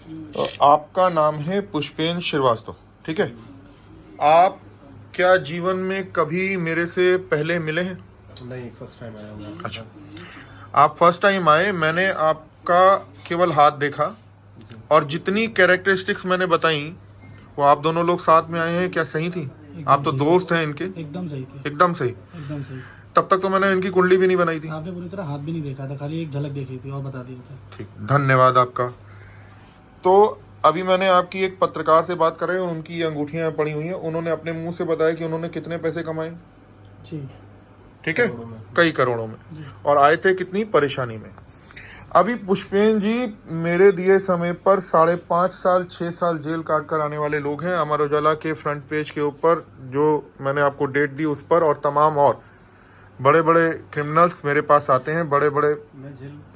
तो आपका नाम है पुष्पेन श्रीवास्तव, ठीक है। आप क्या जीवन में कभी मेरे से पहले मिले हैं? नहीं, फर्स्ट टाइम आया हूँ। अच्छा, आप फर्स्ट टाइम आए। मैंने आपका केवल हाथ देखा और जितनी कैरेक्टरिस्टिक्स मैंने बताई वो आप दोनों लोग साथ में आए हैं, क्या सही थी? आप तो दोस्त हैं इनके। एकदम सही थी, एकदम सही। एकदम सही। तब तक तो मैंने इनकी कुंडली भी नहीं बनाई थी। आपने पूरी तरह हाथ भी नहीं देखा था, खाली एक झलक देखी थी और बता दिया था। ठीक, धन्यवाद आपका। तो अभी मैंने आपकी एक पत्रकार से बात कराई और उनकी ये अंगूठियां पड़ी हुई हैं। उन्होंने अपने मुंह से बताया कि उन्होंने कितने पैसे कमाए। जी, ठीक है, कई करोड़ों में। और आए थे कितनी परेशानी में। अभी पुष्पेन जी मेरे दिए समय पर 5.5 साल 6 साल जेल काट कर आने वाले लोग हैं। अमर उजाला के फ्रंट पेज के ऊपर जो मैंने आपको डेट दी उस पर, और तमाम और बड़े बड़े क्रिमिनल्स मेरे पास आते हैं। बड़े बड़े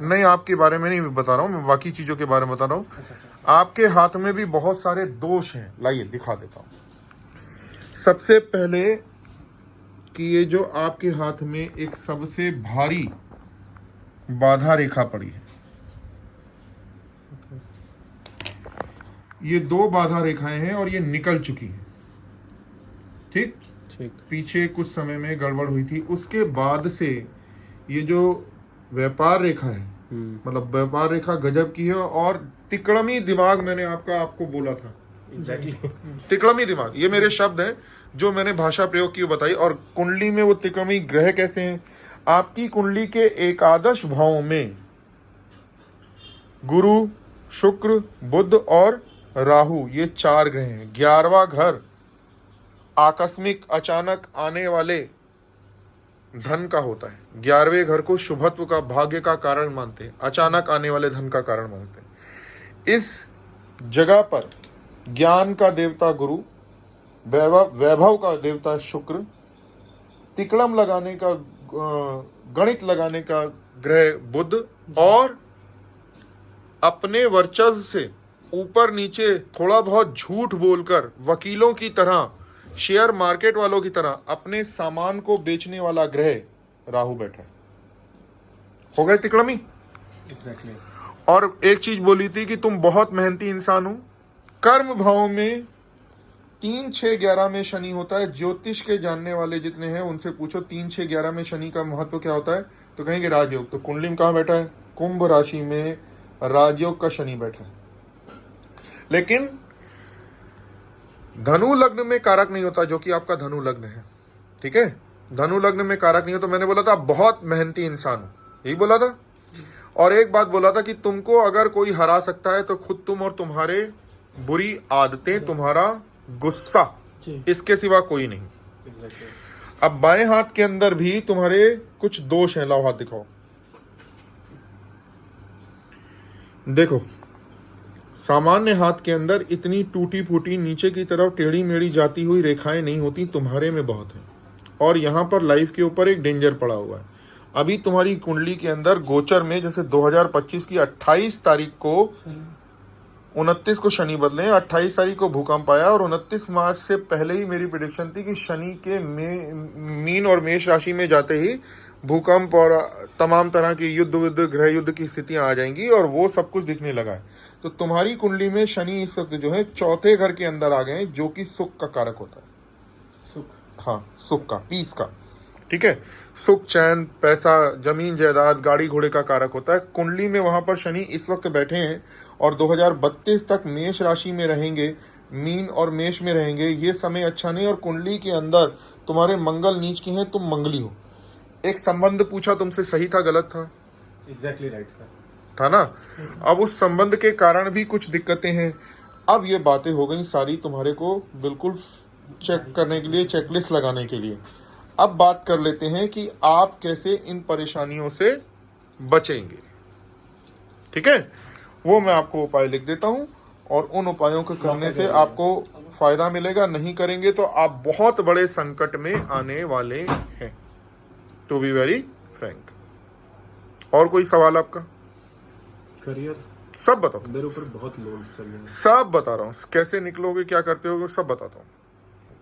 नहीं, आपके बारे में नहीं बता रहा हूँ मैं, बाकी चीजों के बारे में बता रहा हूँ। आपके हाथ में भी बहुत सारे दोष हैं, लाइए दिखा देता हूँ। सबसे पहले कि ये जो आपके हाथ में एक सबसे भारी बाधा रेखा पड़ी है, ये 2 बाधा रेखाएं हैं और ये निकल चुकी हैं। ठीक, पीछे कुछ समय में गड़बड़ हुई थी। उसके बाद से ये जो व्यापार रेखा है, मतलब व्यापार रेखा गजब की है। और तिकड़मी दिमाग मैंने आपको बोला था। तिकड़मी दिमाग, ये मेरे शब्द हैं जो मैंने भाषा प्रयोग की बताई। और कुंडली में वो तिकड़मी ग्रह कैसे हैं? आपकी कुंडली के एकादश भाव में गुरु, शुक्र, बुध और राहु, ये 4 ग्रह हैं। 11वां घर आकस्मिक अचानक आने वाले धन का होता है। 11वें घर को शुभत्व का, भाग्य का कारण मानते हैं, अचानक आने वाले धन का कारण मानते हैं। इस जगह पर ज्ञान का देवता गुरु, वैभव का देवता शुक्र, तिकड़म लगाने का, गणित लगाने का ग्रह बुध, और अपने वर्चस्व से ऊपर नीचे थोड़ा बहुत झूठ बोलकर वकीलों की तरह, शेयर मार्केट वालों की तरह अपने सामान को बेचने वाला ग्रह राहु बैठा है। हो गए तिकड़मी। एग्जैक्टली। और एक चीज बोली थी कि तुम बहुत मेहनती इंसान हो। कर्म भाव में 3, 6, 11 में शनि होता है। ज्योतिष के जानने वाले जितने हैं उनसे पूछो 3, 6, 11 में शनि का महत्व क्या होता है, तो कहेंगे राजयोग। तो कुंडली में कहाँ बैठा है? कुंभ राशि में राजयोग का शनि बैठा है। लेकिन धनु लग्न में कारक नहीं होता, जो कि आपका धनु लग्न है। ठीक है, धनु लग्न में कारक नहीं हो। तो मैंने बोला था बहुत मेहनती इंसान हो, यही बोला था। और एक बात बोला था कि तुमको अगर कोई हरा सकता है तो खुद तुम और तुम्हारे बुरी आदतें, तुम्हारा गुस्सा, इसके सिवा कोई नहीं। अब बाएं हाथ के अंदर भी तुम्हारे कुछ दोष हैं। लाओ हाथ दिखाओ। देखो, सामान्य हाथ के अंदर इतनी टूटी फूटी नीचे की तरफ टेढ़ी मेढ़ी जाती हुई रेखाएं नहीं होती, तुम्हारे में बहुत है। और यहाँ पर लाइफ के ऊपर एक डेंजर पड़ा हुआ है। अभी तुम्हारी कुंडली के अंदर गोचर में, जैसे 2025 की 28 तारीख को, 29 को शनि बदले, 28 तारीख को भूकंप आया। और 29 मार्च से पहले ही मेरी प्रेडिक्शन थी कि शनि के मीन और मेष राशि में जाते ही भूकंप और तमाम तरह की युद्ध, गृह युद्ध की स्थितियां आ जाएंगी, और वो सब कुछ दिखने लगा है। तो तुम्हारी कुंडली में शनि इस वक्त जो है 4थे घर के अंदर आ गए हैं, जो कि सुख का कारक होता है। सुख, हाँ, सुख का, पीस का। ठीक है, सुख, चैन, पैसा, जमीन जायदाद, गाड़ी घोड़े का कारक होता है। कुंडली में वहां पर शनि इस वक्त बैठे हैं और 2032 तक मेष राशि में रहेंगे, मीन और मेष में रहेंगे। ये समय अच्छा नहीं। और कुंडली के अंदर तुम्हारे मंगल नीच के हैं, तुम मंगली हो। एक संबंध पूछा तुमसे, सही था गलत था? एग्जैक्टली राइट था ना। अब उस संबंध के कारण भी कुछ दिक्कतें हैं। अब ये बातें हो गई सारी तुम्हारे को बिल्कुल चेक करने के लिए, चेकलिस्ट लगाने के लिए। अब बात कर लेते हैं कि आप कैसे इन परेशानियों से बचेंगे। ठीक है, वो मैं आपको उपाय लिख देता हूं, और उन उपायों को करने से आपको फायदा मिलेगा। नहीं करेंगे तो आप बहुत बड़े संकट में आने वाले हैं, टू बी वेरी फ्रैंक। और कोई सवाल आपका? करियर सब बताओ। मेरे ऊपर बहुत लोन्स चल रहे हैं। सब बता रहा हूँ, कैसे निकलोगे, क्या करते हो, सब बताता हूँ।